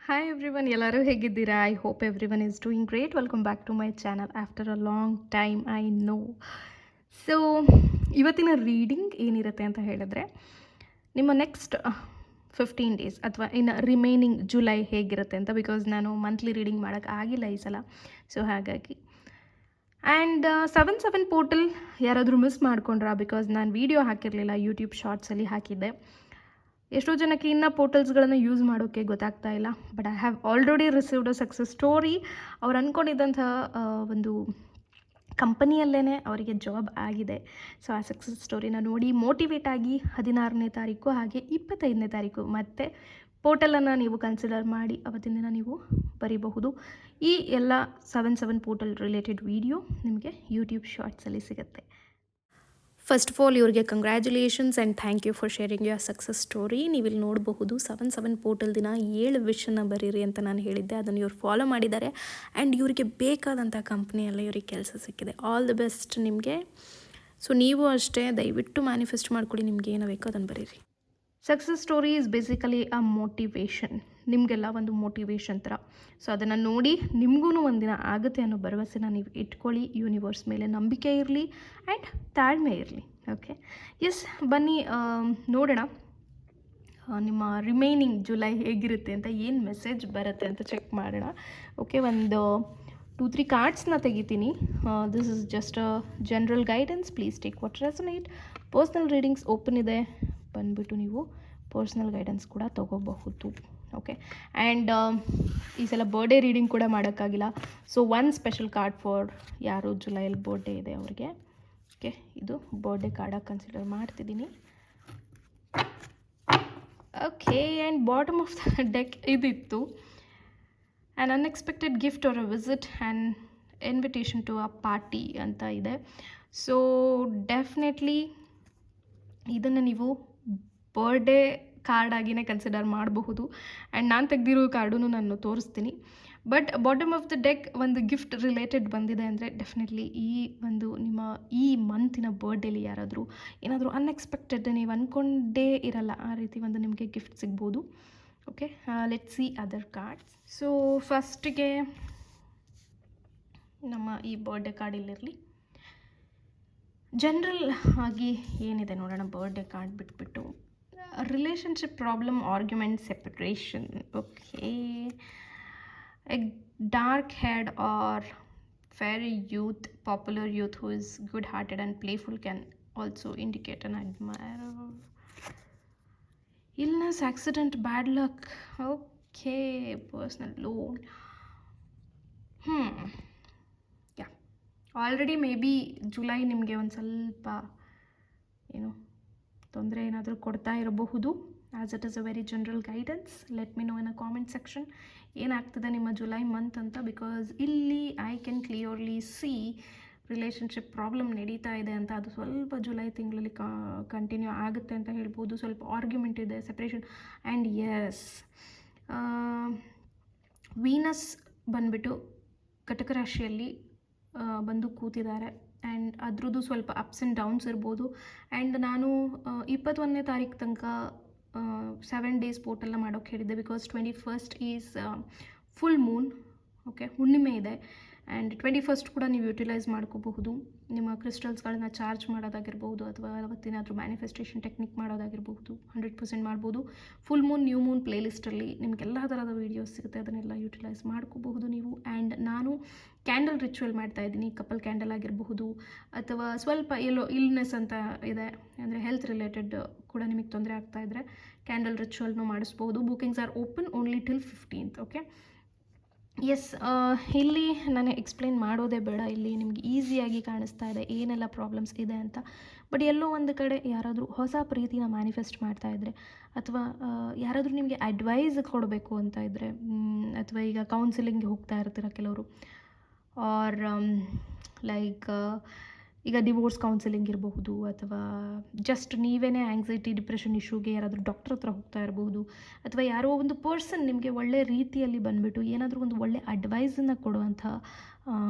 Hi everyone, ಎಲ್ಲರೂ ಹೇಗಿದ್ದೀರಾ? I hope everyone is doing great. Welcome back to my channel after a long time, I know. So ಇವತ್ತಿನ reading ಏನಿರುತ್ತೆ ಅಂತ ಹೇಳಿದ್ರೆ, ನಿಮ್ಮ ನೆಕ್ಸ್ಟ್ 15 ಡೇಸ್ ಅಥವಾ ಇನ್ನು ರಿಮೈನಿಂಗ್ ಜುಲೈ ಹೇಗಿರುತ್ತೆ ಅಂತ. ಬಿಕಾಸ್ ನಾನು ಮಂತ್ಲಿ ರೀಡಿಂಗ್ ಮಾಡೋಕ್ಕೆ ಆಗಿಲ್ಲ ಈ ಸಲ, ಸೊ ಹಾಗಾಗಿ. ಆ್ಯಂಡ್ 7 ಪೋರ್ಟಲ್ ಯಾರಾದರೂ ಮಿಸ್ ಮಾಡ್ಕೊಂಡ್ರಾ? ಬಿಕಾಸ್ ನಾನು ವೀಡಿಯೋ ಹಾಕಿರಲಿಲ್ಲ, ಯೂಟ್ಯೂಬ್ ಶಾರ್ಟ್ಸಲ್ಲಿ ಹಾಕಿದ್ದೆ. ಎಷ್ಟೋ ಜನಕ್ಕೆ ಇನ್ನೂ ಪೋರ್ಟಲ್ಸ್ಗಳನ್ನು ಯೂಸ್ ಮಾಡೋಕ್ಕೆ ಗೊತ್ತಾಗ್ತಾ ಇಲ್ಲ. But I have already received a success story. ಅವ್ರು ಅಂದ್ಕೊಂಡಿದ್ದಂಥ ಒಂದು ಕಂಪನಿಯಲ್ಲೇ ಅವರಿಗೆ ಜಾಬ್ ಆಗಿದೆ. ಸೊ ಆ ಸಕ್ಸಸ್ ಸ್ಟೋರಿನ ನೋಡಿ ಮೋಟಿವೇಟ್ ಆಗಿ 16ನೇ ತಾರೀಕು ಹಾಗೆ 25ನೇ ತಾರೀಕು ಮತ್ತೆ ಪೋರ್ಟಲನ್ನು ನೀವು ಕನ್ಸಿಡರ್ ಮಾಡಿ ಅವತ್ತಿನ ದಿನ ನೀವು ಬರೀಬಹುದು. ಈ ಎಲ್ಲ 7 ಪೋರ್ಟಲ್ ರಿಲೇಟೆಡ್ ವಿಡಿಯೋ ನಿಮಗೆ ಯೂಟ್ಯೂಬ್ ಶಾರ್ಟ್ಸಲ್ಲಿ ಸಿಗುತ್ತೆ. ಫಸ್ಟ್ ಆಫ್ ಆಲ್ ಇವ್ರಿಗೆ congratulations and thank you for sharing your success story. ನೀವು ಇಲ್ಲಿ ನೋಡಬಹುದು 7 ಪೋರ್ಟಲ್ ದಿನ 7 ವಿಷನ್ನು ಬರೀರಿ ಅಂತ ನಾನು ಹೇಳಿದ್ದೆ. ಅದನ್ನು ಇವ್ರು ಫಾಲೋ ಮಾಡಿದ್ದಾರೆ ಆ್ಯಂಡ್ ಇವರಿಗೆ ಬೇಕಾದಂಥ ಕಂಪ್ನಿಯಲ್ಲೇ ಇವ್ರಿಗೆ ಕೆಲಸ ಸಿಕ್ಕಿದೆ. ಆಲ್ ದಿ ಬೆಸ್ಟ್ ನಿಮಗೆ. ಸೊ ನೀವು ಅಷ್ಟೇ ದಯವಿಟ್ಟು ಮ್ಯಾನಿಫೆಸ್ಟ್ ಮಾಡ್ಕೊಳ್ಳಿ, ನಿಮ್ಗೆ ಏನೋ ಬೇಕೋ ಅದನ್ನು ಬರೀರಿ. Success story is basically a motivation, ನಿಮಗೆಲ್ಲ ಒಂದು ಮೋಟಿವೇಶನ್ ಥರ. ಸೊ ಅದನ್ನು ನೋಡಿ ನಿಮಗೂ ಒಂದಿನ ಆಗುತ್ತೆ ಅನ್ನೋ ಭರವಸೆನ ನೀವು ಇಟ್ಕೊಳ್ಳಿ. ಯೂನಿವರ್ಸ್ ಮೇಲೆ ನಂಬಿಕೆ ಇರಲಿ ಆ್ಯಂಡ್ ತಾಳ್ಮೆ ಇರಲಿ. ಓಕೆ, ಎಸ್, ಬನ್ನಿ ನೋಡೋಣ ನಿಮ್ಮ ರಿಮೈನಿಂಗ್ ಜುಲೈ ಹೇಗಿರುತ್ತೆ ಅಂತ, ಏನು ಮೆಸೇಜ್ ಬರುತ್ತೆ ಅಂತ ಚೆಕ್ ಮಾಡೋಣ. ಓಕೆ, ಒಂದು 2-3 ಕಾರ್ಡ್ಸ್ನ ತೆಗಿತೀನಿ. This is just a general guidance, please take what resonate. Personal readings open ಇದೆ, ಬಂದುಬಿಟ್ಟು ನೀವು ಪರ್ಸ್ನಲ್ ಗೈಡೆನ್ಸ್ ಕೂಡ ತೊಗೋಬಹುದು. ಓಕೆ, ಆ್ಯಂಡ್ ಈ ಸಲ ಬರ್ಡೇ ರೀಡಿಂಗ್ ಕೂಡ ಮಾಡೋಕ್ಕಾಗಿಲ್ಲ. So one special card for ಯಾರು ಜುಲೈಯಲ್ಲಿ ಬರ್ಡೇ ಇದೆ ಅವ್ರಿಗೆ. ಓಕೆ, ಇದು ಬರ್ಡೇ ಕಾರ್ಡಾಗಿ ಕನ್ಸಿಡರ್ ಮಾಡ್ತಿದ್ದೀನಿ. Okay, and bottom of the deck ಇದಿತ್ತು. An unexpected gift or a visit and invitation to a party ಅಂತ ಇದೆ. ಸೊ ಡೆಫಿನೆಟ್ಲಿ ಇದನ್ನು ನೀವು ಬರ್ಡೇ ಕಾರ್ಡ್ ಆಗಿಯೇ ಕನ್ಸಿಡರ್ ಮಾಡಬಹುದು. ಆ್ಯಂಡ್ ನಾನು ತೆಗೆದಿರೋ ಕಾರ್ಡೂ ನಾನು ತೋರಿಸ್ತೀನಿ. But bottom of the deck ಒಂದು ಗಿಫ್ಟ್ ರಿಲೇಟೆಡ್ ಬಂದಿದೆ ಅಂದರೆ ಡೆಫಿನೆಟ್ಲಿ ಈ ಒಂದು ನಿಮ್ಮ ಈ ಮಂತಿನ ಬರ್ಡೇಲಿ ಯಾರಾದರೂ ಏನಾದರೂ ಅನ್ಎಕ್ಸ್ಪೆಕ್ಟೆಡ್, ನೀವು ಅಂದ್ಕೊಂಡೇ ಇರಲ್ಲ ಆ ರೀತಿ ಒಂದು ನಿಮಗೆ ಗಿಫ್ಟ್ ಸಿಗ್ಬೋದು. Okay, let's see other cards. So ಫಸ್ಟಿಗೆ ನಮ್ಮ ಈ ಬರ್ಡೇ ಕಾರ್ಡ್ ಇಲ್ಲಿರಲಿ. ಜನರಲ್ ಆಗಿ ಏನಿದೆ ನೋಡೋಣ ಬರ್ಡೇ ಕಾರ್ಡ್ ಬಿಟ್ಬಿಟ್ಟು. Relationship problem, argument, separation. Okay, a dark head or fairy youth, popular youth who is good hearted and playful can also indicate an admirer. Illness, accident, bad luck. Okay, personal loan. Yeah, already may be July ನಿಮಗೆ ಒಂದು ಸ್ವಲ್ಪ ಏನು ತೊಂದರೆ ಏನಾದರೂ ಕೊಡ್ತಾ ಇರಬಹುದು. As it is a very general guidance. Let me no in a comment section ಏನಾಗ್ತದೆ ನಿಮ್ಮ ಜುಲೈ ಮಂತ್ ಅಂತ. ಬಿಕಾಸ್ ಇಲ್ಲಿ I can clearly see relationship problem ನಡೀತಾ ಇದೆ ಅಂತ. ಅದು ಸ್ವಲ್ಪ ಜುಲೈ ತಿಂಗಳಲ್ಲಿ ಕಂಟಿನ್ಯೂ ಆಗುತ್ತೆ ಅಂತ ಹೇಳ್ಬೋದು. ಸ್ವಲ್ಪ ಆರ್ಗ್ಯುಮೆಂಟ್ ಇದೆ, ಸೆಪ್ರೇಷನ್. ಆ್ಯಂಡ್ ಎಸ್, ವೀನಸ್ ಬಂದುಬಿಟ್ಟು ಕಟಕ ರಾಶಿಯಲ್ಲಿ ಬಂದು ಕೂತಿದ್ದಾರೆ. ಆ್ಯಂಡ್ ಅದ್ರದ್ದು ಸ್ವಲ್ಪ ಅಪ್ಸ್ ಆ್ಯಂಡ್ ಡೌನ್ಸ್ ಇರ್ಬೋದು. ಆ್ಯಂಡ್ ನಾನು 21ನೇ ತಾರೀಕು ತನಕ 7 ಡೇಸ್ ಪೋರ್ಟಲ್ನ ಮಾಡೋಕ್ಕೆ ಹೇಳಿದ್ದೆ. Because 21st is full Moon. Okay, ಹುಣ್ಣಿಮೆ ಇದೆ. ಆ್ಯಂಡ್ 21st ಕೂಡ ನೀವು ಯುಟಿಲೈಸ್ ಮಾಡ್ಕೋಬಹುದು. ನಿಮ್ಮ ಕ್ರಿಸ್ಟಲ್ಸ್ಗಳನ್ನ ಚಾರ್ಜ್ ಮಾಡೋದಾಗಿರ್ಬೋದು ಅಥವಾ ಅವತ್ತೇನಾದರೂ ಮ್ಯಾನಿಫೆಸ್ಟೇಷನ್ ಟೆಕ್ನಿಕ್ ಮಾಡೋದಾಗಿರ್ಬೋದು, 100% ಮಾಡ್ಬೋದು. ಫುಲ್ ಮೂನ್, ನ್ಯೂ ಮೂನ್ ಪ್ಲೇಲಿಸ್ಟಲ್ಲಿ ನಿಮಗೆಲ್ಲ ಥರದ ವೀಡಿಯೋಸ್ ಸಿಗುತ್ತೆ, ಅದನ್ನೆಲ್ಲ ಯುಟಿಲೈಸ್ ಮಾಡ್ಕೋಬಹುದು ನೀವು. ಆ್ಯಂಡ್ ನಾನು ಕ್ಯಾಂಡಲ್ ರಿಚುವಲ್ ಮಾಡ್ತಾಯಿದ್ದೀನಿ. ಕಪಲ್ ಕ್ಯಾಂಡಲ್ ಆಗಿರಬಹುದು ಅಥವಾ ಸ್ವಲ್ಪ ಎಲ್ಲೋ ಇಲ್ನೆಸ್ ಅಂತ ಇದೆ ಅಂದರೆ ಹೆಲ್ತ್ ರಿಲೇಟೆಡ್ ಕೂಡ ನಿಮಗೆ ತೊಂದರೆ ಆಗ್ತಾಯಿದ್ರೆ ಕ್ಯಾಂಡಲ್ ರಿಚುವಲ್ನು ಮಾಡಿಸ್ಬೋದು. Bookings are open only till 15th. Okay, yes, ಇಲ್ಲಿ ನಾನು ಎಕ್ಸ್ಪ್ಲೇನ್ ಮಾಡೋದೇ ಬೇಡ. ಇಲ್ಲಿ ನಿಮ್ಗೆ ಈಸಿಯಾಗಿ ಕಾಣಿಸ್ತಾ ಇದೆ ಏನೆಲ್ಲ ಪ್ರಾಬ್ಲಮ್ಸ್ ಇದೆ ಅಂತ. ಬಟ್ ಎಲ್ಲೋ ಒಂದು ಕಡೆ ಯಾರಾದರೂ ಹೊಸ ಪ್ರೀತಿನ ಮ್ಯಾನಿಫೆಸ್ಟ್ ಮಾಡ್ತಾಯಿದ್ರೆ ಅಥವಾ ಯಾರಾದರೂ ನಿಮಗೆ ಅಡ್ವೈಸ್ ಕೊಡಬೇಕು ಅಂತ ಇದ್ದರೆ, ಅಥವಾ ಈಗ ಕೌನ್ಸಿಲಿಂಗ್ಗೆ ಹೋಗ್ತಾ ಇರ್ತೀರ ಕೆಲವರು, ಆರ್ ಲೈಕ್ ಈಗ ಡಿವೋರ್ಸ್ ಕೌನ್ಸಿಲಿಂಗ್ ಇರಬಹುದು ಅಥವಾ ಜಸ್ಟ್ ನೀವೇ ಆ್ಯಂಗ್ಸೈಟಿ ಡಿಪ್ರೆಷನ್ ಇಶ್ಯೂಗೆ ಯಾರಾದರೂ ಡಾಕ್ಟರ್ ಹತ್ರ ಹೋಗ್ತಾ ಇರಬಹುದು, ಅಥವಾ ಯಾರೋ ಒಂದು ಪರ್ಸನ್ ನಿಮಗೆ ಒಳ್ಳೆ ರೀತಿಯಲ್ಲಿ ಬಂದುಬಿಟ್ಟು ಏನಾದರೂ ಒಂದು ಒಳ್ಳೆ ಅಡ್ವೈಸನ್ನು ಕೊಡುವಂಥ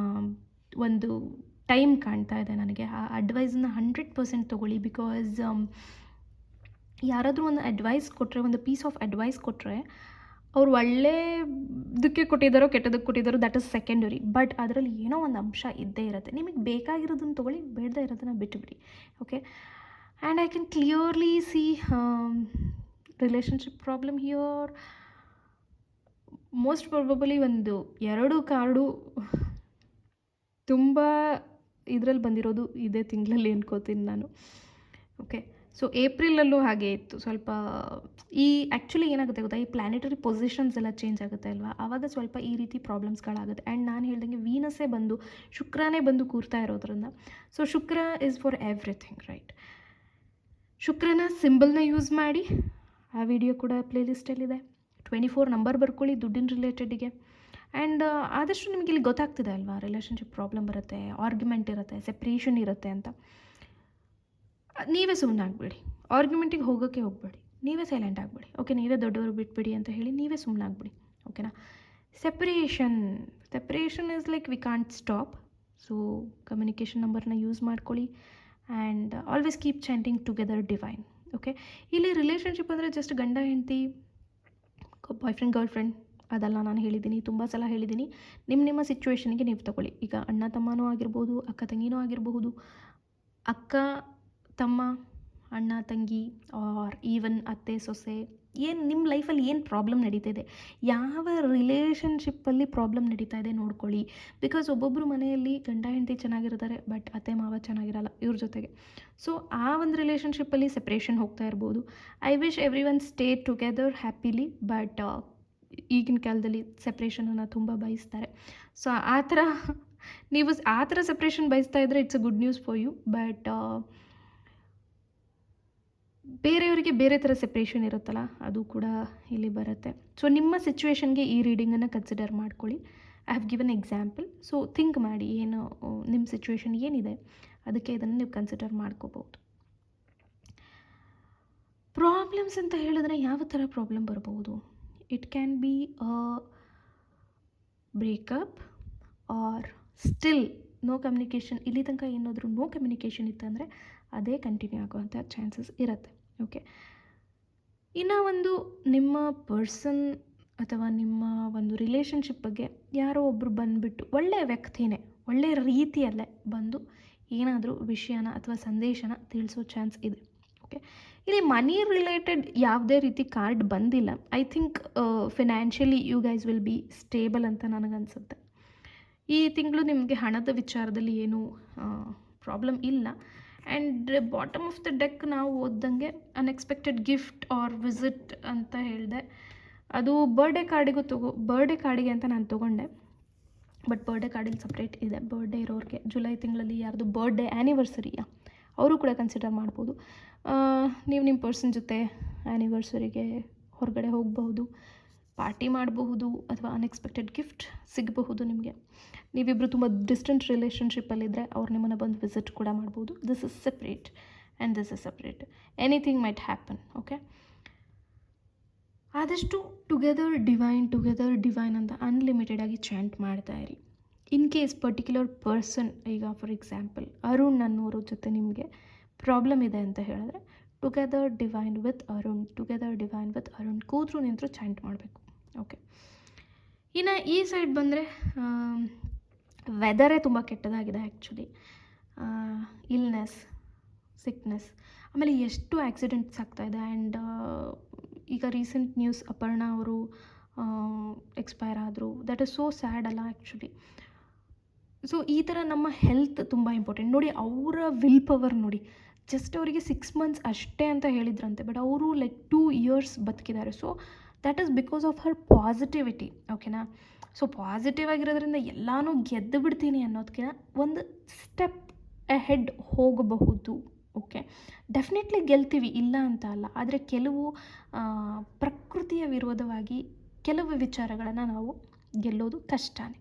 ಒಂದು ಟೈಮ್ ಕಾಣ್ತಾ ಇದೆ ನನಗೆ. ಆ ಅಡ್ವೈಸನ್ನ 100% ತೊಗೊಳ್ಳಿ. ಬಿಕಾಸ್ ಯಾರಾದರೂ ಒಂದು ಅಡ್ವೈಸ್ ಕೊಟ್ಟರೆ, ಒಂದು ಪೀಸ್ ಆಫ್ ಅಡ್ವೈಸ್ ಕೊಟ್ಟರೆ, ಅವ್ರು ಒಳ್ಳೆಯದಕ್ಕೆ ಕೊಟ್ಟಿದ್ದಾರೋ ಕೆಟ್ಟದಕ್ಕೆ ಕೊಟ್ಟಿದ್ದಾರೋ ದ್ಯಾಟ್ ಇಸ್ ಸೆಕೆಂಡರಿ. ಬಟ್ ಅದರಲ್ಲಿ ಏನೋ ಒಂದು ಅಂಶ ಇದ್ದೇ ಇರುತ್ತೆ. ನಿಮಗೆ ಬೇಕಾಗಿರೋದನ್ನು ತೊಗೊಳ್ಳಿ, ಬೇಡದೇ ಇರೋದನ್ನು ಬಿಟ್ಟುಬಿಡಿ. Okay. And I can clearly see relationship problem here. Most probably ಒಂದು 2 ಕಾರ್ಡು ತುಂಬ ಇದರಲ್ಲಿ ಬಂದಿರೋದು ಇದೇ ತಿಂಗಳಲ್ಲಿ ಅನ್ಕೋತೀನಿ ನಾನು. ಓಕೆ. ಸೊ ಏಪ್ರಿಲಲ್ಲೂ ಹಾಗೆ ಇತ್ತು. ಸ್ವಲ್ಪ ಈ ಆ್ಯಕ್ಚುಲಿ ಏನಾಗುತ್ತೆ ಗೊತ್ತಾ, ಈ ಪ್ಲಾನೆಟರಿ ಪೊಸಿಷನ್ಸ್ ಎಲ್ಲ ಚೇಂಜ್ ಆಗುತ್ತೆ ಅಲ್ವಾ, ಆವಾಗ ಸ್ವಲ್ಪ ಈ ರೀತಿ ಪ್ರಾಬ್ಲಮ್ಸ್ಗಳಾಗುತ್ತೆ. ಆ್ಯಂಡ್ ನಾನು ಹೇಳ್ದಂಗೆ ವೀನಸ್ಸೇ ಬಂದು, ಶುಕ್ರನೇ ಬಂದು ಕೂರ್ತಾ ಇರೋದ್ರಿಂದ, so Shukra is for everything, right? ಶುಕ್ರನ ಸಿಂಬಲ್ನ ಯೂಸ್ ಮಾಡಿ, ಆ ವಿಡಿಯೋ ಕೂಡ ಪ್ಲೇಲಿಸ್ಟಲ್ಲಿದೆ. 24 ನಂಬರ್ ಬರ್ಕೊಳ್ಳಿ ದುಡ್ಡಿನ ರಿಲೇಟೆಡಿಗೆ. ಆ್ಯಂಡ್ ಆದಷ್ಟು ನಿಮಗೆ ಇಲ್ಲಿ ಗೊತ್ತಾಗ್ತಿದೆ ಅಲ್ವಾ, ರಿಲೇಷನ್ಶಿಪ್ ಪ್ರಾಬ್ಲಮ್ ಬರುತ್ತೆ, ಆರ್ಗ್ಯುಮೆಂಟ್ ಇರುತ್ತೆ, ಸೆಪ್ರೇಷನ್ ಇರುತ್ತೆ ಅಂತ. ನೀವೇ ಸುಮ್ಮನೆ ಆಗಬೇಡಿ, ಆರ್ಗ್ಯುಮೆಂಟಿಗೆ ಹೋಗಬೇಡಿ, ನೀವೇ ಸೈಲೆಂಟ್ ಆಗಿಬಿಡಿ. ಓಕೆ, ನೀವೇ ದೊಡ್ಡವರು ಬಿಟ್ಬಿಡಿ ಅಂತ ಹೇಳಿ ನೀವೇ ಸುಮ್ಮನೆ ಆಗಿಬಿಡಿ. ಓಕೆನಾ? Separation is like we can't stop. So communication ನಂಬರ್ನ ಯೂಸ್ ಮಾಡ್ಕೊಳ್ಳಿ. And always keep chanting together divine. Okay. ಇಲ್ಲಿ ರಿಲೇಷನ್ಶಿಪ್ ಅಂದರೆ ಜಸ್ಟ್ ಗಂಡ ಹೆಂಡತಿ, ಬಾಯ್ ಫ್ರೆಂಡ್ ಗರ್ಲ್ ಫ್ರೆಂಡ್ ಅದೆಲ್ಲ ನಾನು ಹೇಳಿದ್ದೀನಿ, ತುಂಬ ಸಲ ಹೇಳಿದ್ದೀನಿ. ನಿಮ್ಮ ಸಿಚುವೇಶನ್ಗೆ ನೀವು ತಗೊಳ್ಳಿ. ಈಗ ಅಣ್ಣ ತಮ್ಮನೂ ಆಗಿರ್ಬೋದು, ಅಕ್ಕ ತಂಗಿನೂ ಆಗಿರಬಹುದು, ಅಕ್ಕ ತಮ್ಮ, ಅಣ್ಣ ತಂಗಿ, ಆರ್ ಈವನ್ ಅತ್ತೆ ಸೊಸೆ, ಏನು ನಿಮ್ಮ ಲೈಫಲ್ಲಿ ಏನು ಪ್ರಾಬ್ಲಮ್ ನಡೀತಿದೆ, ಯಾವ ರಿಲೇಷನ್ಶಿಪ್ಪಲ್ಲಿ ಪ್ರಾಬ್ಲಮ್ ನಡೀತಾ ಇದೆ ನೋಡ್ಕೊಳ್ಳಿ. ಬಿಕಾಸ್ ಒಬ್ಬೊಬ್ಬರು ಮನೆಯಲ್ಲಿ ಗಂಡ ಹೆಂಡತಿ ಚೆನ್ನಾಗಿರ್ತಾರೆ, ಬಟ್ ಅತ್ತೆ ಮಾವ ಚೆನ್ನಾಗಿರಲ್ಲ ಇವ್ರ ಜೊತೆಗೆ. ಸೊ ಆ ಒಂದು ರಿಲೇಷನ್ಶಿಪ್ಪಲ್ಲಿ ಸೆಪ್ರೇಷನ್ ಹೋಗ್ತಾ ಇರ್ಬೋದು. I wish every one stay together happily. But ಈಗಿನ ಕಾಲದಲ್ಲಿ ಸೆಪ್ರೇಷನನ್ನು ತುಂಬ ಬಯಸ್ತಾರೆ. ಸೊ ನೀವು ಆ ಥರ ಸೆಪ್ರೇಷನ್ ಬಯಸ್ತಾ ಇದ್ದರೆ it's a good news for you. But ಬೇರೆಯವರಿಗೆ ಬೇರೆ ಥರ ಸೆಪ್ರೇಷನ್ ಇರುತ್ತಲ್ಲ, ಅದು ಕೂಡ ಇಲ್ಲಿ ಬರುತ್ತೆ. ಸೊ ನಿಮ್ಮ ಸಿಚುವೇಶನ್ಗೆ ಈ ರೀಡಿಂಗನ್ನು ಕನ್ಸಿಡರ್ ಮಾಡ್ಕೊಳ್ಳಿ. I have given example. So think ಮಾಡಿ, ಏನು ನಿಮ್ಮ ಸಿಚುವೇಶನ್ ಏನಿದೆ ಅದಕ್ಕೆ ಇದನ್ನು ನೀವು ಕನ್ಸಿಡರ್ ಮಾಡ್ಕೋಬೋದು. ಪ್ರಾಬ್ಲಮ್ಸ್ ಅಂತ ಹೇಳಿದ್ರೆ ಯಾವ ಥರ ಪ್ರಾಬ್ಲಮ್ ಬರ್ಬೋದು? It can be a breakup or still no communication. ಇಲ್ಲಿ ತನಕ ಏನಾದರೂ ನೋ ಕಮ್ಯುನಿಕೇಷನ್ ಇತ್ತಂದರೆ ಅದೇ ಕಂಟಿನ್ಯೂ ಆಗುವಂಥ ಚಾನ್ಸಸ್ ಇರುತ್ತೆ. ಓಕೆ. ಇನ್ನು ಒಂದು ನಿಮ್ಮ ಪರ್ಸನ್ ಅಥವಾ ನಿಮ್ಮ ಒಂದು ರಿಲೇಷನ್ಶಿಪ್ ಬಗ್ಗೆ ಯಾರೋ ಒಬ್ಬರು ಬಂದುಬಿಟ್ಟು ಒಳ್ಳೆಯ ವ್ಯಕ್ತಿನೇ ಒಳ್ಳೆಯ ರೀತಿಯಲ್ಲೇ ಬಂದು ಏನಾದರೂ ವಿಷಯನ ಅಥವಾ ಸಂದೇಶನ ತಿಳಿಸೋ ಚಾನ್ಸ್ ಇದೆ. ಓಕೆ. ಇಲ್ಲಿ ಮನಿ ರಿಲೇಟೆಡ್ ಯಾವುದೇ ರೀತಿ ಕಾರ್ಡ್ ಬಂದಿಲ್ಲ. I think financially you guys will be stable ಅಂತ ನನಗನ್ಸುತ್ತೆ. ಈ ತಿಂಗಳು ನಿಮಗೆ ಹಣದ ವಿಚಾರದಲ್ಲಿ ಏನೂ ಪ್ರಾಬ್ಲಮ್ ಇಲ್ಲ. And bottom of the deck ನಾವು ಓದ್ದಂಗೆ ಅನ್ಎಕ್ಸ್ಪೆಕ್ಟೆಡ್ ಗಿಫ್ಟ್ ಆರ್ ವಿಸಿಟ್ ಅಂತ ಹೇಳಿದೆ. ಅದು ಬರ್ಡೇ ಕಾರ್ಡಿಗೆ ಅಂತ ನಾನು ತೊಗೊಂಡೆ. ಬಟ್ ಬರ್ಡೇ ಕಾರ್ಡಿಗೆ ಸಪ್ರೇಟ್ ಇದೆ. ಬರ್ಡೇ ಇರೋರಿಗೆ ಜುಲೈ ತಿಂಗಳಲ್ಲಿ ಯಾರ್ದು ಬರ್ಡೇ ಆ್ಯನಿವರ್ಸರಿಯಾ ಅವರು ಕೂಡ ಕನ್ಸಿಡರ್ ಮಾಡ್ಬೋದು. ನೀವು ನಿಮ್ಮ ಪರ್ಸನ್ ಜೊತೆ ಆ್ಯನಿವರ್ಸರಿಗೆ ಹೊರಗಡೆ ಹೋಗಬಹುದು, ಪಾರ್ಟಿ ಮಾಡಬಹುದು, ಅಥವಾ ಅನ್ಎಕ್ಸ್ಪೆಕ್ಟೆಡ್ ಗಿಫ್ಟ್ ಸಿಗಬಹುದು ನಿಮಗೆ. ನೀವಿಬ್ಬರು ತುಂಬ ಡಿಸ್ಟೆಂಟ್ ರಿಲೇಷನ್ಶಿಪ್ಪಲ್ಲಿದ್ದರೆ ಅವ್ರು ನಿಮ್ಮನ್ನು ಬಂದು ವಿಸಿಟ್ ಕೂಡ ಮಾಡ್ಬೋದು. This is separate and this is separate. Anything might happen. Okay. ಆದಷ್ಟು ಟುಗೆದರ್ ಡಿವೈನ್ ಅಂತ ಅನ್ಲಿಮಿಟೆಡ್ ಆಗಿ ಚಾಂಟ್ ಮಾಡ್ತಾ ಇರಿ. ಇನ್ ಕೇಸ್ ಪರ್ಟಿಕ್ಯುಲರ್ ಪರ್ಸನ್, ಈಗ ಫಾರ್ ಎಕ್ಸಾಂಪಲ್ ಅರುಣ್ ಅನ್ನೋರ ಜೊತೆ ನಿಮಗೆ ಪ್ರಾಬ್ಲಮ್ ಇದೆ ಅಂತ ಹೇಳಿದ್ರೆ ಟುಗೆದರ್ ಡಿವೈನ್ ವಿತ್ ಅರುಣ್ ಕೂತ್ರು ನಿಂತರೂ ಚಾಂಟ್ ಮಾಡಬೇಕು. ಓಕೆ. ಇನ್ನು ಈ ಸೈಡ್ ಬಂದರೆ ವೆದರೇ ತುಂಬ ಕೆಟ್ಟದಾಗಿದೆ ಆ್ಯಕ್ಚುಲಿ. ಇಲ್ನೆಸ್, ಸಿಕ್ನೆಸ್, ಆಮೇಲೆ ಎಷ್ಟು ಆ್ಯಕ್ಸಿಡೆಂಟ್ಸ್ ಆಗ್ತಾಯಿದೆ. ಆ್ಯಂಡ್ ಈಗ ರೀಸೆಂಟ್ ನ್ಯೂಸ್ ಅಪರ್ಣಾ ಅವರು ಎಕ್ಸ್ಪೈರ್ ಆದರು. ದಟ್ ಇಸ್ ಸೋ ಸ್ಯಾಡ್ ಅಲ್ಲ ಆ್ಯಕ್ಚುಲಿ. ಸೊ ಈ ಥರ ನಮ್ಮ ಹೆಲ್ತ್ ತುಂಬ ಇಂಪಾರ್ಟೆಂಟ್. ನೋಡಿ, ಅವರ ವಿಲ್ ಪವರ್ ನೋಡಿ, ಜಸ್ಟ್ ಅವರಿಗೆ 6 ಮಂತ್ಸ್ ಅಷ್ಟೇ ಅಂತ ಹೇಳಿದ್ರಂತೆ, ಬಟ್ ಅವರು ಲೈಕ್ 2 years ಬದುಕಿದ್ದಾರೆ. So that is because of her positivity. ಓಕೆನಾ? ಸೊ ಪಾಸಿಟಿವ್ ಆಗಿರೋದ್ರಿಂದ ಎಲ್ಲನೂ ಗೆದ್ದು ಬಿಡ್ತೀನಿ ಅನ್ನೋದಕ್ಕಿಂತ ಒಂದು ಸ್ಟೆಪ್ ಅಹೆಡ್ ಹೋಗಬಹುದು. ಓಕೆ. ಡೆಫಿನೆಟ್ಲಿ ಗೆಲ್ತೀವಿ, ಇಲ್ಲ ಅಂತ ಅಲ್ಲ. ಆದರೆ ಕೆಲವು ಪ್ರಕೃತಿಯ ವಿರೋಧವಾಗಿ ಕೆಲವು ವಿಚಾರಗಳನ್ನು ನಾವು ಗೆಲ್ಲೋದು ಕಷ್ಟನೇ.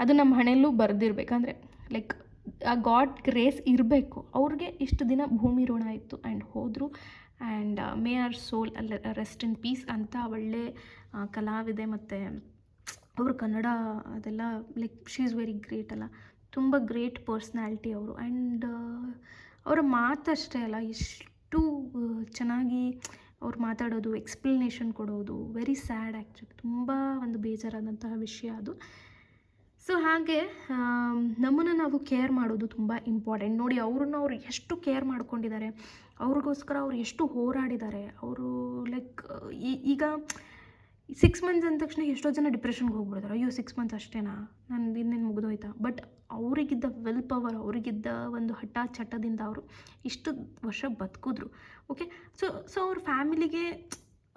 ಅದು ನಮ್ಮ ಹಣೆಯಲ್ಲೂ ಬರೆದಿರ್ಬೇಕಂದ್ರೆ ಲೈಕ್ ಆ ಗಾಡ್ ಗ್ರೇಸ್ ಇರಬೇಕು. ಅವ್ರಿಗೆ ಇಷ್ಟು ದಿನ ಭೂಮಿ ಋಣ ಇತ್ತು ಆ್ಯಂಡ್ ಹೋದರು. And may our soul rest in peace ಅಂತ ಒಳ್ಳೆ ಕಲಾವಿದೆ. ಮತ್ತು ಅವರು ಕನ್ನಡ ಅದೆಲ್ಲ like she is very great ಅಲ್ಲ. ತುಂಬ ಗ್ರೇಟ್ ಪರ್ಸ್ನಾಲಿಟಿ ಅವರು. ಆ್ಯಂಡ್ ಅವರ ಮಾತಷ್ಟೇ ಅಲ್ಲ, ಎಷ್ಟು ಚೆನ್ನಾಗಿ ಅವ್ರು ಮಾತಾಡೋದು, ಎಕ್ಸ್ಪ್ಲನೇಷನ್ ಕೊಡೋದು, ವೆರಿ ಸ್ಯಾಡ್ ಆ್ಯಕ್ಚುಲಿ. ತುಂಬ ಒಂದು ಬೇಜಾರಾದಂತಹ ವಿಷಯ ಅದು. ಸೊ ಹಾಗೆ ನಮ್ಮನ್ನು ನಾವು ಕೇರ್ ಮಾಡೋದು ತುಂಬ ಇಂಪಾರ್ಟೆಂಟ್. ನೋಡಿ ಅವ್ರು ಎಷ್ಟು ಕೇರ್ ಮಾಡ್ಕೊಂಡಿದ್ದಾರೆ, ಅವ್ರಿಗೋಸ್ಕರ ಅವ್ರು ಎಷ್ಟು ಹೋರಾಡಿದ್ದಾರೆ. ಅವರು ಲೈಕ್ ಈಗ 6 ಮಂತ್ಸ್ ಅಂದ ತಕ್ಷಣ ಎಷ್ಟೋ ಜನ ಡಿಪ್ರೆಷನ್ಗೆ ಹೋಗ್ಬಿಡ್ತಾರೆ. ಅಯ್ಯೋ 6 ಮಂತ್ಸ್ ಅಷ್ಟೇನಾ, ನಾನು ಇನ್ನೇನು ಮುಗಿದೋಯ್ತಾ. ಬಟ್ ಅವರಿಗಿದ್ದ ವಿಲ್ ಪವರ್, ಅವರಿಗಿದ್ದ ಒಂದು ಹಠ ಚಟದಿಂದ ಅವರು ಇಷ್ಟು ವರ್ಷ ಬದುಕಿದ್ರು. ಓಕೆ, ಸೊ ಅವ್ರ ಫ್ಯಾಮಿಲಿಗೆ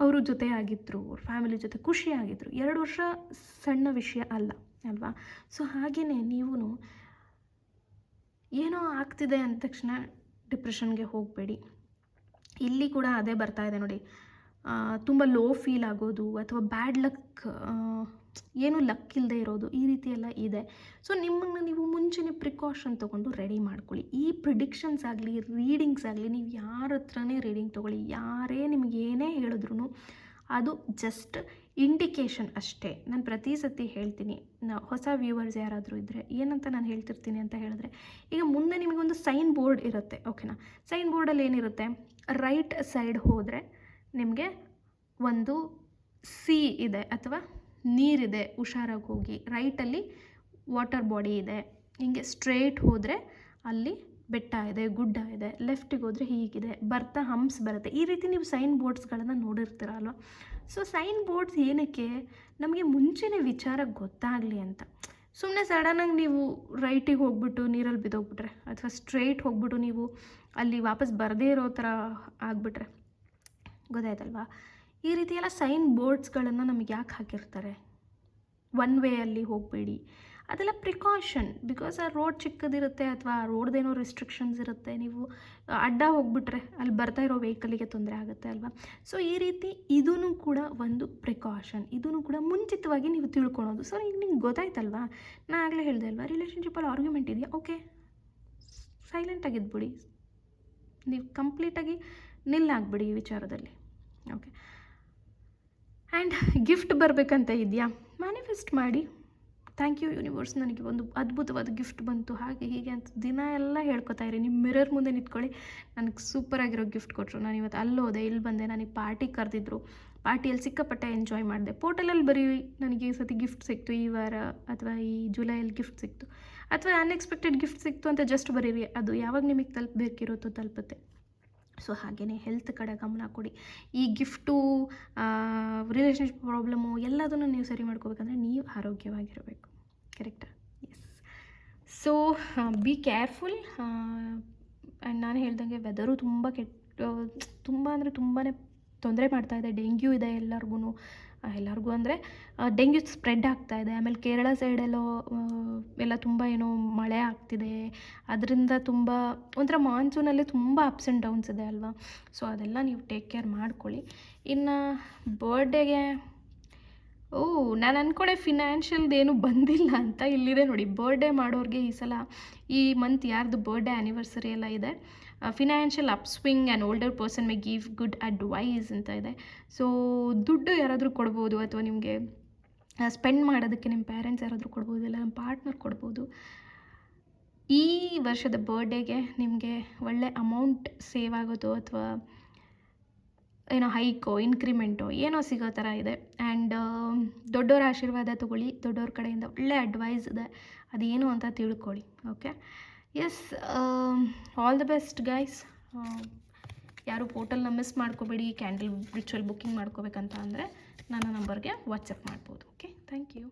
ಅವರು ಜೊತೆ ಆಗಿದ್ದರು, ಅವ್ರ ಫ್ಯಾಮಿಲಿ ಜೊತೆ ಖುಷಿಯಾಗಿದ್ದರು. 2 ವರ್ಷ ಸಣ್ಣ ವಿಷಯ ಅಲ್ವಾ. ಸೊ ಹಾಗೆಯೇ ನೀವು ಏನೋ ಆಗ್ತಿದೆ ಅಂದ ತಕ್ಷಣ ಡಿಪ್ರೆಷನ್ಗೆ ಹೋಗಬೇಡಿ. ಇಲ್ಲಿ ಕೂಡ ಅದೇ ಬರ್ತಾ ಇದೆ ನೋಡಿ, ತುಂಬ ಲೋ ಫೀಲ್ ಆಗೋದು ಅಥವಾ ಬ್ಯಾಡ್ ಲಕ್, ಏನು ಲಕ್ ಇಲ್ಲದೆ ಇರೋದು, ಈ ರೀತಿ ಎಲ್ಲ ಇದೆ. ಸೊ ನಿಮ್ಮನ್ನು ನೀವು ಮುಂಚೆನೇ ಪ್ರಿಕಾಷನ್ ತೊಗೊಂಡು ರೆಡಿ ಮಾಡ್ಕೊಳ್ಳಿ. ಈ ಪ್ರಿಡಿಕ್ಷನ್ಸ್ ಆಗಲಿ, ರೀಡಿಂಗ್ಸ್ ಆಗಲಿ, ನೀವು ಯಾರ ಹತ್ರನೇ ರೀಡಿಂಗ್ ತೊಗೊಳ್ಳಿ, ಯಾರೇ ನಿಮ್ಗೆ ಏನೇ ಹೇಳಿದ್ರು ಅದು ಜಸ್ಟ್ ಇಂಡಿಕೇಷನ್ ಅಷ್ಟೇ. ನಾನು ಪ್ರತಿ ಸತಿ ಹೇಳ್ತೀನಿ, ಹೊಸ ವ್ಯೂವರ್ಸ್ ಯಾರಾದರೂ ಇದ್ದರೆ ಏನಂತ ನಾನು ಹೇಳ್ತಿರ್ತೀನಿ ಅಂತ ಹೇಳಿದ್ರೆ, ಈಗ ಮುಂದೆ ನಿಮಗೊಂದು ಸೈನ್ ಬೋರ್ಡ್ ಇರುತ್ತೆ, ಓಕೆನಾ. ಸೈನ್ ಬೋರ್ಡಲ್ಲಿ ಏನಿರುತ್ತೆ, ರೈಟ್ ಸೈಡ್ ಹೋದರೆ ನಿಮಗೆ ಒಂದು ಸಿ ಇದೆ ಅಥವಾ ನೀರಿದೆ, ಹುಷಾರಾಗಿ ಹೋಗಿ. ರೈಟಲ್ಲಿ ವಾಟರ್ ಬಾಡಿ ಇದೆ. ಹಿಂಗೆ ಸ್ಟ್ರೇಟ್ ಹೋದರೆ ಅಲ್ಲಿ ಬೆಟ್ಟ ಇದೆ, ಗುಡ್ಡ ಇದೆ. ಲೆಫ್ಟಿಗೆ ಹೋದರೆ ಹೀಗಿದೆ, ಬರ್ತಾ ಹಂಪ್ಸ್ ಬರುತ್ತೆ. ಈ ರೀತಿ ನೀವು ಸೈನ್ ಬೋರ್ಡ್ಸ್ಗಳನ್ನು ನೋಡಿರ್ತೀರ ಅಲ್ವಾ. ಸೊ ಸೈನ್ ಬೋರ್ಡ್ಸ್ ಏನಕ್ಕೆ, ನಮಗೆ ಮುಂಚೆನೇ ವಿಚಾರ ಗೊತ್ತಾಗಲಿ ಅಂತ. ಸುಮ್ಮನೆ ಸಡನ್ನಾಗಿ ನೀವು ರೈಟಿಗೆ ಹೋಗ್ಬಿಟ್ಟು ನೀರಲ್ಲಿ ಬಿದ್ದೋಗ್ಬಿಟ್ರೆ, ಅಥವಾ ಸ್ಟ್ರೇಟ್ ಹೋಗ್ಬಿಟ್ಟು ನೀವು ಅಲ್ಲಿ ವಾಪಸ್ ಬರದೇ ಇರೋ ಥರ ಆಗಿಬಿಟ್ರೆ, ಗೊತ್ತಾಯ್ತಲ್ವಾ. ಈ ರೀತಿ ಎಲ್ಲ ಸೈನ್ ಬೋರ್ಡ್ಸ್ಗಳನ್ನು ನಮಗೆ ಯಾಕೆ ಹಾಕಿರ್ತಾರೆ. ಒನ್ ವೇಯಲ್ಲಿ ಹೋಗಬೇಡಿ, ಅದೆಲ್ಲ ಪ್ರಿಕಾಷನ್. ಬಿಕಾಸ್ ಆ ರೋಡ್ ಚಿಕ್ಕದಿರುತ್ತೆ ಅಥವಾ ಆ ರೋಡ್ದೇನೋ ರಿಸ್ಟ್ರಿಕ್ಷನ್ಸ್ ಇರುತ್ತೆ. ನೀವು ಅಡ್ಡ ಹೋಗ್ಬಿಟ್ರೆ ಅಲ್ಲಿ ಬರ್ತಾ ಇರೋ ವೆಹಿಕಲಿಗೆ ತೊಂದರೆ ಆಗುತ್ತೆ ಅಲ್ವಾ. ಸೊ ಈ ರೀತಿ ಇದೂ ಕೂಡ ಒಂದು ಪ್ರಿಕಾಷನ್, ಇದೂ ಕೂಡ ಮುಂಚಿತವಾಗಿ ನೀವು ತಿಳ್ಕೊಳೋದು. ಸೊ ಈಗ ನಿಮ್ಗೆ ಗೊತ್ತಾಯ್ತಲ್ವಾ, ನಾನು ಆಗಲೇ ಹೇಳಿದೆ ಅಲ್ವಾ, ರಿಲೇಷನ್ಶಿಪ್ಪಲ್ಲಿ ಆರ್ಗ್ಯುಮೆಂಟ್ ಇದೆಯಾ, ಓಕೆ ಸೈಲೆಂಟಾಗಿದ್ಬಿಡಿ, ನೀವು ಕಂಪ್ಲೀಟಾಗಿ ನಿಲ್ಲಾಗ್ಬಿಡಿ ಈ ವಿಚಾರದಲ್ಲಿ, ಓಕೆ. ಆ್ಯಂಡ್ ಗಿಫ್ಟ್ ಬರಬೇಕಂತ ಇದೆಯಾ, ಮ್ಯಾನಿಫೆಸ್ಟ್ ಮಾಡಿ. ಥ್ಯಾಂಕ್ ಯು ಯೂನಿವರ್ಸ್, ನನಗೆ ಒಂದು ಅದ್ಭುತವಾದ ಗಿಫ್ಟ್ ಬಂತು, ಹಾಗೆ ಹೀಗೆ ಅಂತ ದಿನ ಎಲ್ಲ ಹೇಳ್ಕೊತಾ ಇರಿ. ನಿಮ್ಮ ಮಿರರ್ ಮುಂದೆ ನಿಂತ್ಕೊಳ್ಳಿ, ನನಗೆ ಸೂಪರಾಗಿರೋ ಗಿಫ್ಟ್ ಕೊಟ್ಟರು, ನಾನು ಇವತ್ತು ಅಲ್ಲೋದೆ, ಇಲ್ಲಿ ಬಂದೆ, ನನಗೆ ಪಾರ್ಟಿ ಕರೆದಿದ್ರು, ಪಾರ್ಟಿಯಲ್ಲಿ ಸಿಕ್ಕಾಪಟ್ಟೆ ಎಂಜಾಯ್ ಮಾಡಿದೆ. ಪೋರ್ಟಲಲ್ಲಿ ಬರೀ ನನಗೆ ಈ ಸತಿ ಗಿಫ್ಟ್ ಸಿಕ್ತು, ಈ ವಾರ ಅಥವಾ ಈ ಜುಲೈಯಲ್ಲಿ ಗಿಫ್ಟ್ ಸಿಕ್ತು, ಅಥವಾ ಅನ್ಎಕ್ಸ್ಪೆಕ್ಟೆಡ್ ಗಿಫ್ಟ್ ಸಿಕ್ತು ಅಂತ ಜಸ್ಟ್ ಬರೀರಿ. ಅದು ಯಾವಾಗ ನಿಮಗೆ ತಲುಪಬೇಕಿರುತ್ತೋ ತಲುಪುತ್ತೆ. ಸೊ ಹಾಗೆಯೇ ಹೆಲ್ತ್ ಕಡೆ ಗಮನ ಕೊಡಿ. ಈ ಗಿಫ್ಟು, ರಿಲೇಷನ್ಶಿಪ್ ಪ್ರಾಬ್ಲಮ್ಮು ಎಲ್ಲದನ್ನು ನೀವು ಸರಿ ಮಾಡ್ಕೋಬೇಕಂದ್ರೆ ನೀವು ಆರೋಗ್ಯವಾಗಿರಬೇಕು, ಕರೆಕ್ಟಾ? Yes. So be careful. And ನಾನು ಹೇಳ್ದಂಗೆ ವೆದರು ತುಂಬ ತುಂಬ ಅಂದರೆ ತುಂಬಾ ತೊಂದರೆ ಮಾಡ್ತಾಯಿದೆ. ಡೆಂಗ್ಯೂ ಇದೆ ಎಲ್ಲರಿಗೂ ಅಂದರೆ ಡೆಂಗ್ಯೂ ಸ್ಪ್ರೆಡ್ ಆಗ್ತಾಯಿದೆ. ಆಮೇಲೆ ಕೇರಳ ಸೈಡೆಲ್ಲೋ ಎಲ್ಲ ತುಂಬ ಏನೋ ಮಳೆ ಆಗ್ತಿದೆ, ಅದರಿಂದ ತುಂಬ ಒಂಥರ ಮಾನ್ಸೂನಲ್ಲಿ ತುಂಬ ಅಪ್ಸ್ ಆ್ಯಂಡ್ ಡೌನ್ಸ್ ಇದೆ ಅಲ್ವಾ. ಸೊ ಅದೆಲ್ಲ ನೀವು ಟೇಕ್ ಕೇರ್ ಮಾಡ್ಕೊಳ್ಳಿ. ಇನ್ನು ಬರ್ಡೇಗೆ ನಾನು ಅಂದ್ಕೊಂಡೆ ಫಿನಾನ್ಷಿಯಲ್ದೇನು ಬಂದಿಲ್ಲ ಅಂತ, ಇಲ್ಲಿದೆ ನೋಡಿ. ಬರ್ಡೇ ಮಾಡೋರಿಗೆ ಈ ಸಲ ಈ ಮಂತ್ ಯಾರ್ದು ಬರ್ಡೇ ಆ್ಯನಿವರ್ಸರಿ ಎಲ್ಲ ಇದೆ, financial upswing and older person may give good advice ಅಂತ ಇದೆ. ಸೊ ದುಡ್ಡು ಯಾರಾದರೂ ಕೊಡ್ಬೋದು, ಅಥವಾ ನಿಮಗೆ ಸ್ಪೆಂಡ್ ಮಾಡೋದಕ್ಕೆ ನಿಮ್ಮ ಪೇರೆಂಟ್ಸ್ ಯಾರಾದರೂ ಕೊಡ್ಬೋದು, ಇಲ್ಲ ನಿಮ್ಮ ಪಾರ್ಟ್ನರ್ ಕೊಡ್ಬೋದು. ಈ ವರ್ಷದ ಬರ್ಡೇಗೆ ನಿಮಗೆ ಒಳ್ಳೆ ಅಮೌಂಟ್ ಸೇವ್ ಆಗೋದು ಅಥವಾ ಏನೋ ಹೈಕೋ ಇನ್ಕ್ರಿಮೆಂಟೋ ಏನೋ ಸಿಗೋ ಥರ ಇದೆ. ಆ್ಯಂಡ್ ದೊಡ್ಡವರ ಆಶೀರ್ವಾದ ತೊಗೊಳ್ಳಿ, ದೊಡ್ಡವ್ರ ಕಡೆಯಿಂದ ಒಳ್ಳೆ ಅಡ್ವೈಸ್ ಇದೆ, ಅದೇನು ಅಂತ ತಿಳ್ಕೊಳ್ಳಿ, okay. Yes, all the best guys. ಯಾರು ಪೋರ್ಟಲ್ನ ಮಿಸ್ ಮಾಡ್ಕೋಬೇಡಿ. ಕ್ಯಾಂಡಲ್ ರಿಚುವಲ್ ಬುಕ್ಕಿಂಗ್ ಮಾಡ್ಕೋಬೇಕಂತ ಅಂದರೆ ನನ್ನ ನಂಬರ್ಗೆ ವಾಟ್ಸಪ್ ಮಾಡ್ಬೋದು, ಓಕೆ. Thank you.